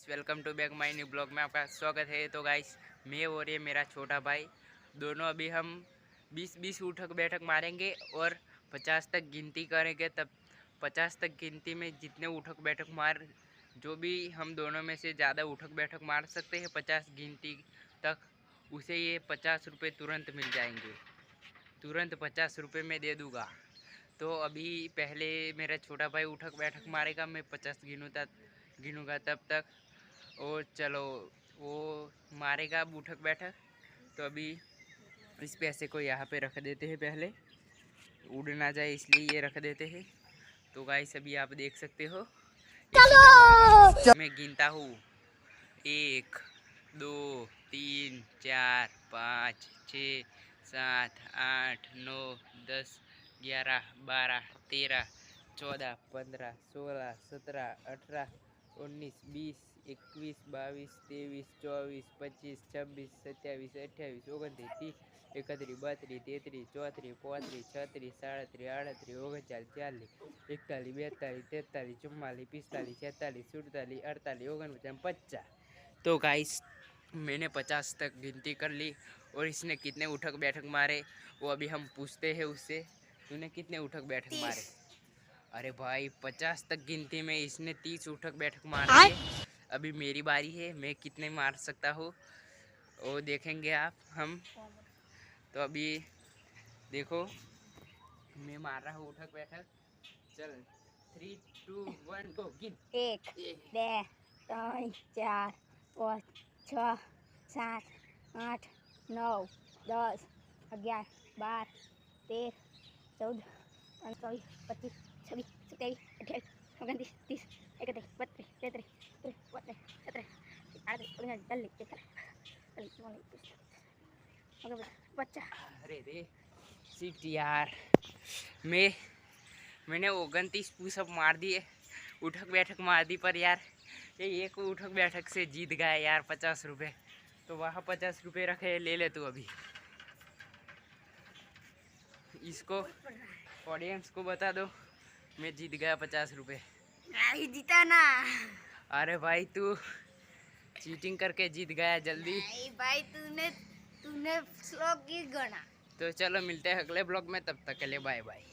Welcome to back my new blog में आपका स्वागत है। तो गाइस, मैं और ये मेरा छोटा भाई दोनों अभी हम 20-20 उठक बैठक मारेंगे और 50 तक गिनती करेंगे। तब 50 तक गिनती में जितने उठक बैठक मार जो भी हम दोनों में से ज़्यादा उठक बैठक मार सकते हैं 50 गिनती तक, उसे ये 50 रुपये तुरंत मिल जाएंगे। तुरंत 50 रुपये में दे दूँगा। तो अभी पहले मेरा छोटा भाई उठक बैठक मारेगा, मैं 50 गिनूँगा तब तक। और चलो, वो मारेगा अब उठक बैठक। तो अभी इस पैसे को यहाँ पे रख देते हैं, पहले उड़ ना जाए इसलिए ये रख देते हैं। तो गाइस, अभी आप देख सकते हो मैं गिनता हूँ 1 2 3 4 5 6 7 8 9 10 11 12 13 14 15 16 17 18 19 20 21 22 23 24 25 26 27 28 29 30 31 32 33 34 35 36 37 38 39 40 41 42 43 44 45 46 47 48 49 50। तो गाइस, मैंने 50 तक गिनती कर ली और इसने कितने उठक बैठक मारे वो अभी हम पूछते हैं उससे। तूने कितने उठक बैठक मारे? अरे भाई, 50 तक गिनती में इसने 30 उठक बैठक मार दिए। अभी मेरी बारी है, मैं कितने मार सकता हूँ वो देखेंगे हम। तो अभी देखो, मैं मार रहा हूँ उठक बैठक। चल 3 2 1 गो, गिन। 1 2 3 4 5 6 7 8 9 10 11 12 13 14 15 16 17 18 19 20 30 31 32 33 34 35 36 37 38 39 अरे रे सीट यार, मैंने 29 पुशअप मार दिए, उठक बैठक मार दी, पर यार ये एक उठक बैठक से जीत गया यार 50 रुपये। तो वहाँ 50 रुपये रखे, ले ले तू अभी। इसको ऑडियंस को बता दो, मैं जीत गया 50 रुपये। नहीं जीता ना। अरे भाई, तू चीटिंग करके जीत गया जल्दी। नहीं भाई, तूने स्लो की गणा। तो चलो, मिलते हैं अगले ब्लॉग में, तब तक के लिए बाय बाय।